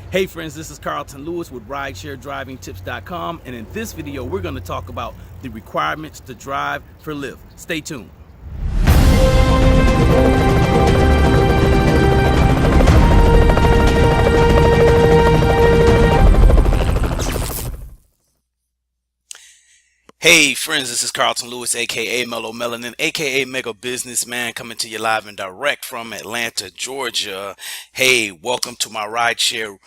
Hey friends, this is Carlton Lewis with RideshareDrivingTips.com, and in this video we're going to talk about the requirements to drive for Lyft. Stay tuned. Hey friends, this is Carlton Lewis, aka Mellow Melanin, aka Mega Businessman, coming to you live and direct from Atlanta, Georgia. Hey, welcome to my Rideshare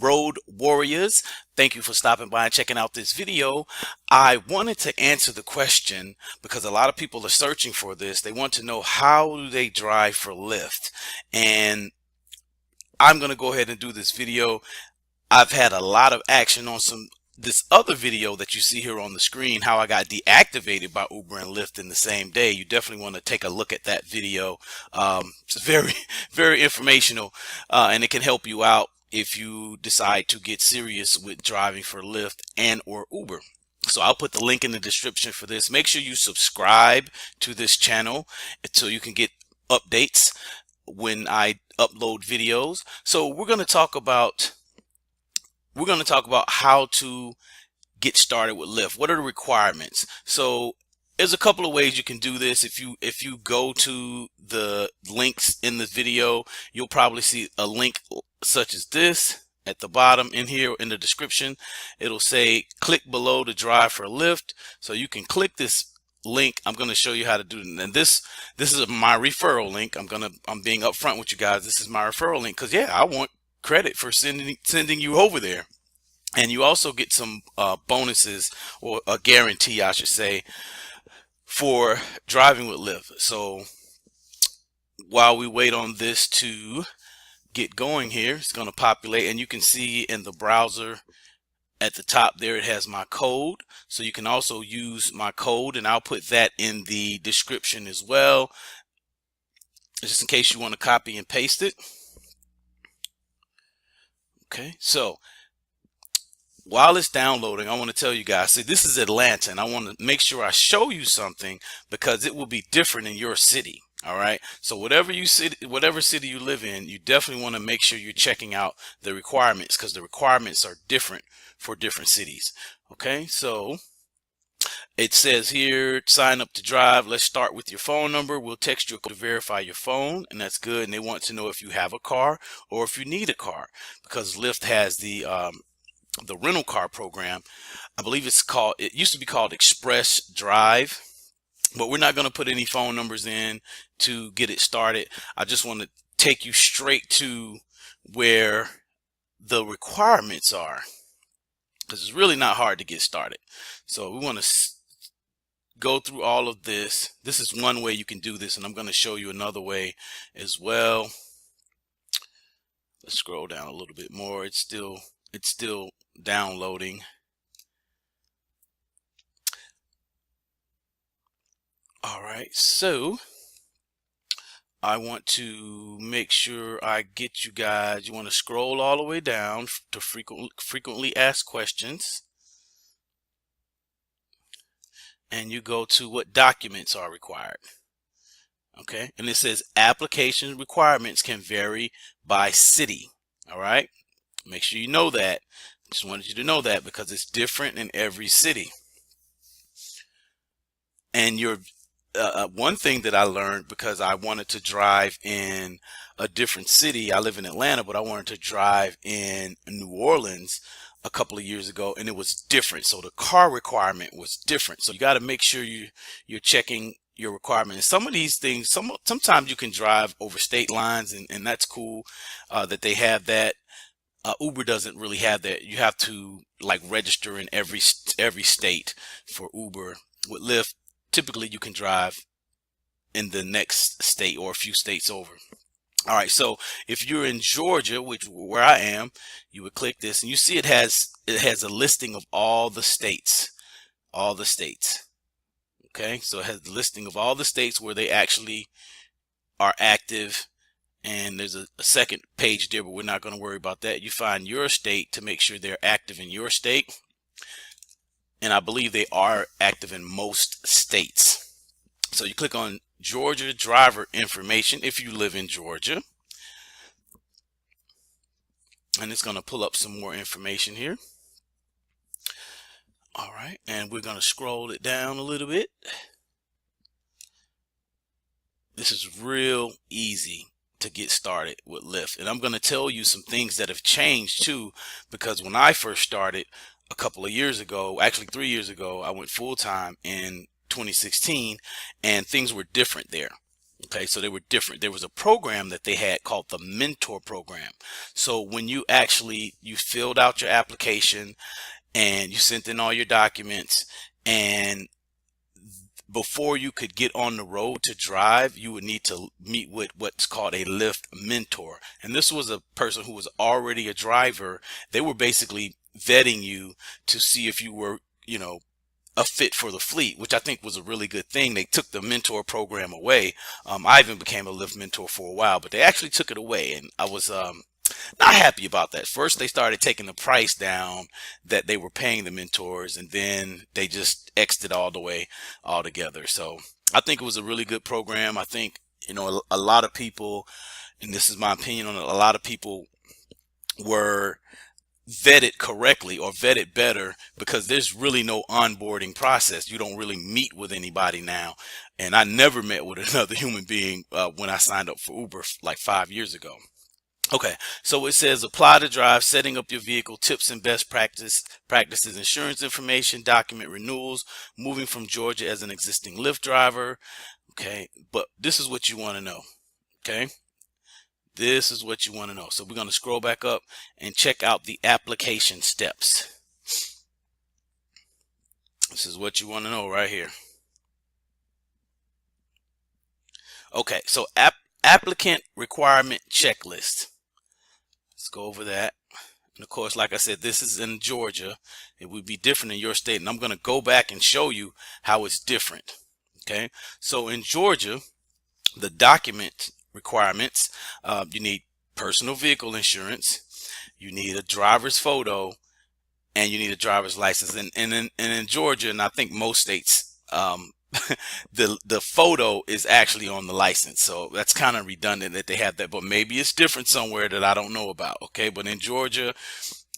Road Warriors. Thank you for stopping by and checking out this video. I wanted to answer the question because a lot of people are searching for this. They want to know, how do they drive for Lyft? And I'm going to go ahead and do this video. I've had a lot of action on this other video that you see here on the screen, how I got deactivated by Uber and Lyft in the same day. You definitely want to take a look at that video. It's very, very informational, and it can help you out if you decide to get serious with driving for Lyft and or Uber. So I'll put the link in the description for this. Make sure you subscribe to this channel so you can get updates when I upload videos. So we're going to talk about how to get started with Lyft. What are the requirements? So there's a couple of ways you can do this. If you go to the links in the video, you'll probably see a link such as this at the bottom in here in the description. It'll say click below to drive for Lyft. So you can click this link. I'm going to show you how to do it. And this is my referral link. I'm being upfront with you guys. This is my referral link because, yeah, I want credit for sending you over there. And you also get some bonuses, or a guarantee I should say, for driving with Lyft. So while we wait on this to get going here, it's going to populate, and you can see in the browser at the top there it has my code. So you can also use my code, and I'll put that in the description as well, just in case you want to copy and paste it. Okay, so while it's downloading, I want to tell you guys, see, this is Atlanta, and I want to make sure I show you something because it will be different in your city. All right. So whatever city you live in, you definitely want to make sure you're checking out the requirements, because the requirements are different for different cities. Okay. So it says here, sign up to drive. Let's start with your phone number. We'll text you to verify your phone, and that's good. And they want to know if you have a car or if you need a car, because Lyft has the rental car program. I believe it used to be called Express Drive, but we're not going to put any phone numbers in to get it started. I just want to take you straight to where the requirements are, because it's really not hard to get started. So we want to go through all of this. This is one way you can do this, and I'm going to show you another way as well. Let's scroll down a little bit more. It's still downloading. All right, so I want to make sure I get you guys. You want to scroll all the way down to frequently asked questions, and you go to what documents are required. Okay, and it says application requirements can vary by city. All right, make sure you know that. Just wanted you to know that because it's different in every city. And one thing that I learned, because I wanted to drive in a different city. I live in Atlanta, but I wanted to drive in New Orleans a couple of years ago, and it was different. So the car requirement was different. So you got to make sure you're checking your requirements. Some of these things, sometimes you can drive over state lines, and that's cool that they have that. Uber doesn't really have that. You have to like register in every state for Uber. With Lyft, typically you can drive in the next state or a few states over. All right, so if you're in Georgia, where I am, you would click this, and you see it has a listing of all the states. Okay, so it has the listing of all the states where they actually are active. And there's a second page there, but we're not going to worry about that. You find your state to make sure they're active in your state. And I believe they are active in most states. So you click on Georgia driver information if you live in Georgia. and it's going to pull up some more information here. All right, and we're going to scroll it down a little bit. This is real easy to get started with Lyft, and I'm going to tell you some things that have changed too, because when I first started a couple of years ago, actually 3 years ago, I went full-time in 2016, and things were different there. Okay, so they were different. There was a program that they had called the mentor program. So when you filled out your application and you sent in all your documents, and before you could get on the road to drive, you would need to meet with what's called a Lyft mentor. And this was a person who was already a driver. They were basically vetting you to see if you were, a fit for the fleet, which I think was a really good thing. They took the mentor program away. I even became a Lyft mentor for a while, but they actually took it away, and I was not happy about that. First, they started taking the price down that they were paying the mentors, and then they just X'd it all the way altogether. So I think it was a really good program. I think, a lot of people, and this is my opinion on it, a lot of people were vetted correctly or vetted better, because there's really no onboarding process. You don't really meet with anybody now. And I never met with another human being when I signed up for Uber like 5 years ago. Okay, so it says apply to drive, setting up your vehicle, tips and best practices, insurance information, document renewals, moving from Georgia as an existing Lyft driver. Okay, but this is what you want to know. Okay, this is what you want to know. So we're going to scroll back up and check out the application steps. This is what you want to know right here. Okay, so applicant requirement checklist. Let's go over that. And of course, like I said, this is in Georgia. It would be different in your state, and I'm going to go back and show you how it's different. Okay, so in Georgia, the document requirements, you need personal vehicle insurance, you need a driver's photo, and you need a driver's license. And in Georgia, and I think most states, the photo is actually on the license. So that's kind of redundant that they have that, but maybe it's different somewhere that I don't know about. Okay, but in Georgia,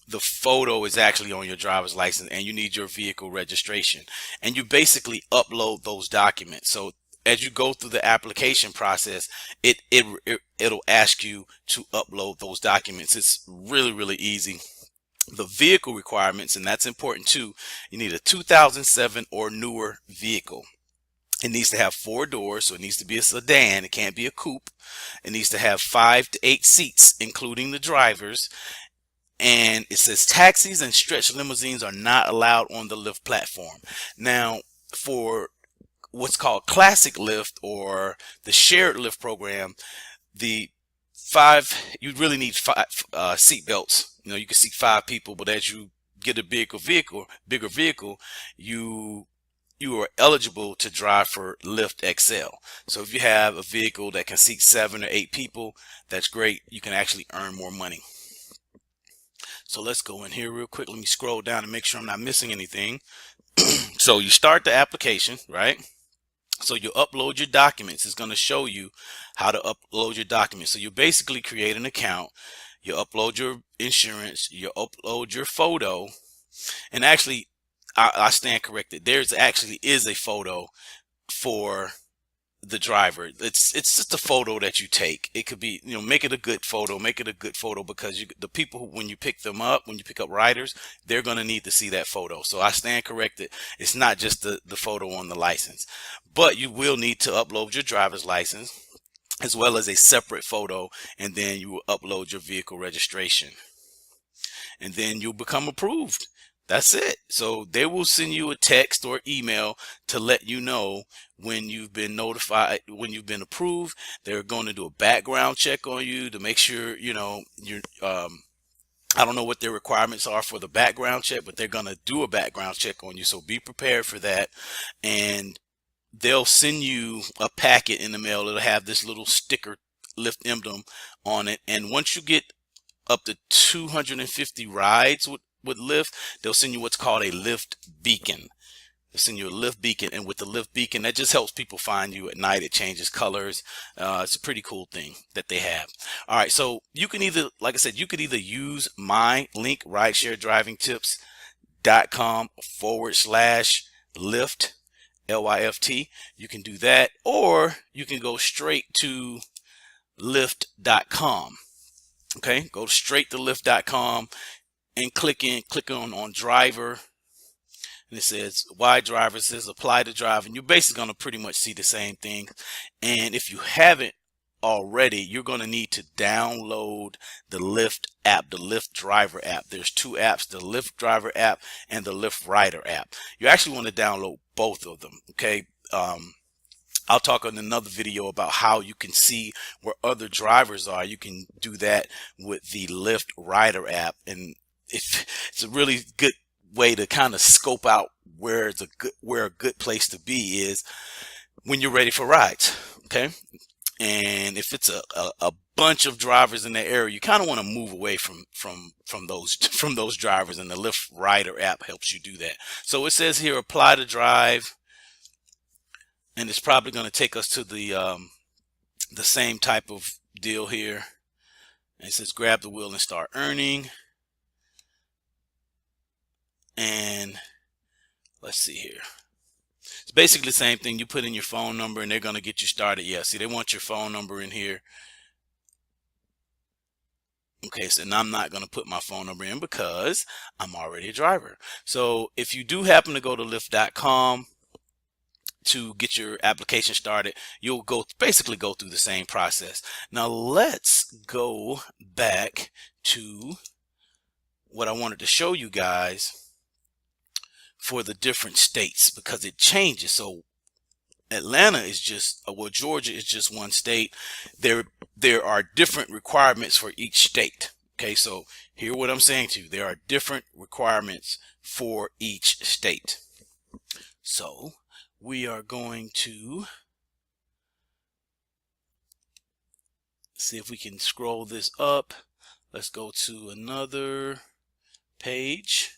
the photo is actually on your driver's license, and you need your vehicle registration, and you basically upload those documents. So as you go through the application process, it'll ask you to upload those documents. It's really easy. The vehicle requirements, and that's important too, you need a 2007 or newer vehicle. It needs to have 4 doors, so it needs to be a sedan. It can't be a coupe. It needs to have 5 to 8 seats, including the drivers. And it says taxis and stretch limousines are not allowed on the Lyft platform. Now, for what's called classic Lyft or the shared Lyft program, you really need 5 seat belts. You can seat 5 people, but as you get a bigger vehicle, you are eligible to drive for Lyft XL. So if you have a vehicle that can seat 7 or 8 people, that's great. You can actually earn more money. So let's go in here real quick. Let me scroll down and make sure I'm not missing anything. So you start the application, right? So you upload your documents. It's going to show you how to upload your documents. So you basically create an account. You upload your insurance. You upload your photo. And actually, I stand corrected. There's actually is a photo for the driver. It's just a photo that you take. It could be, make it a good photo. Make it a good photo, because the people when you pick them up, when you pick up riders, they're going to need to see that photo. So I stand corrected. It's not just the photo on the license, but you will need to upload your driver's license as well as a separate photo, and then you will upload your vehicle registration, and then you'll become approved. That's it. So they will send you a text or email to let you know when you've been notified, when you've been approved. They're going to do a background check on you to make sure, you're, I don't know what their requirements are for the background check, but they're going to do a background check on you. So be prepared for that. And they'll send you a packet in the mail. It'll have this little sticker, Lyft emblem on it. And once you get up to 250 rides with Lyft, they'll send you what's called a Lyft beacon. send you a Lyft beacon, and with the Lyft beacon, that just helps people find you at night. It changes colors. It's a pretty cool thing that they have. All right, so you can either, like I said, you could either use my link, ridesharedrivingtips.com/Lyft, Lyft. You can do that, or you can go straight to Lyft.com. Okay, go straight to Lyft.com and click on driver. And it says why driver, it says apply to drive, and you're basically going to pretty much see the same thing. And if you haven't already, you're going to need to download the Lyft app, the Lyft driver app. There's two apps, the Lyft driver app and the Lyft rider app. You actually want to download both of them. Okay, I'll talk in another video about how you can see where other drivers are. You can do that with the Lyft rider app, and it's a really good way to kind of scope out where a good place to be is when you're ready for rides. Okay, and if it's a bunch of drivers in the area, you kind of want to move away from those drivers, and the Lyft rider app helps you do that. So it says here apply to drive, and it's probably going to take us to the same type of deal here. And it says grab the wheel and start earning. And let's see here. It's basically the same thing. You put in your phone number and they're going to get you started. Yeah, see, they want your phone number in here. Okay, so and I'm not going to put my phone number in because I'm already a driver. So if you do happen to go to Lyft.com to get your application started, you'll basically go through the same process. Now let's go back to what I wanted to show you guys for the different states, because it changes. So Atlanta is just, well, Georgia is just one state. There are different requirements for each state. Okay, so hear what I'm saying to you. There are different requirements for each state. So we are going to see if we can scroll this up. Let's go to another page.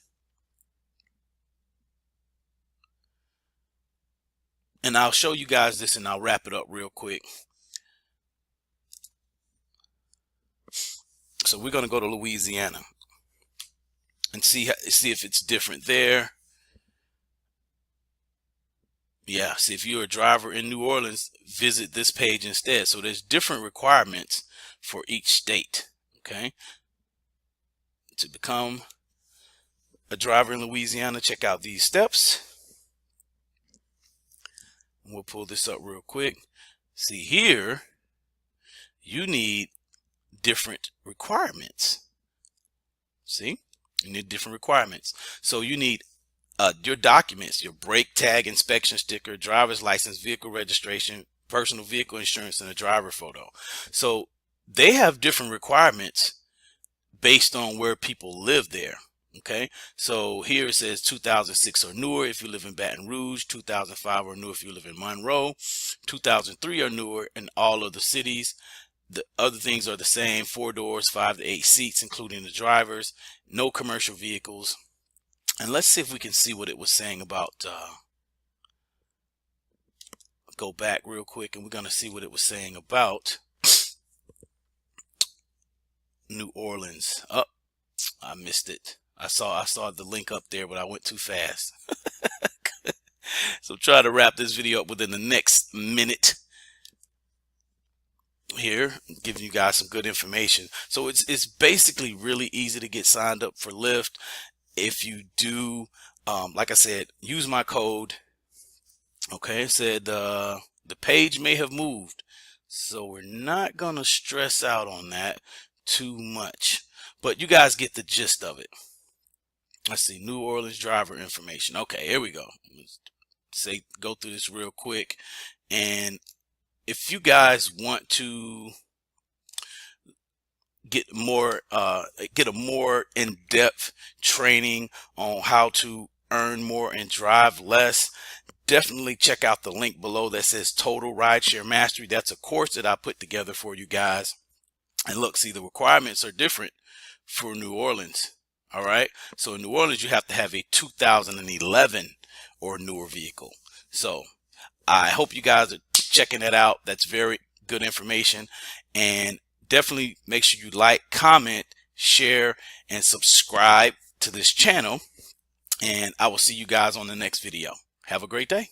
And I'll show you guys this and I'll wrap it up real quick. So we're going to go to Louisiana and see if it's different there. Yeah, see, if you're a driver in New Orleans, visit this page instead. So there's different requirements for each state. Okay, to become a driver in Louisiana, check out these steps. We'll pull this up real quick. See here, you need different requirements. See, you need different requirements. So you need your documents, your brake tag inspection sticker, driver's license, vehicle registration, personal vehicle insurance, and a driver photo. So they have different requirements based on where people live there. Okay, so here it says 2006 or newer if you live in Baton Rouge, 2005 or newer if you live in Monroe, 2003 or newer in all of the cities. The other things are the same: 4 doors, 5 to 8 seats, including the drivers, no commercial vehicles. And let's see if we can see what it was saying about, go back real quick and we're going to see what it was saying about New Orleans. Oh, I missed it. I saw the link up there, but I went too fast. So try to wrap this video up within the next minute here, giving you guys some good information. So it's basically really easy to get signed up for Lyft. If you do, like I said, use my code. Okay, it said the page may have moved, so we're not gonna stress out on that too much, but you guys get the gist of it. Let's see, New Orleans driver information. Okay, here we go. Let's go through this real quick. And if you guys want to get a more in-depth training on how to earn more and drive less, definitely check out the link below that says Total Rideshare Mastery. That's a course that I put together for you guys. And look, see, the requirements are different for New Orleans. All right. So in New Orleans, you have to have a 2011 or newer vehicle. So I hope you guys are checking that out. That's very good information. And definitely make sure you like, comment, share, and subscribe to this channel. And I will see you guys on the next video. Have a great day.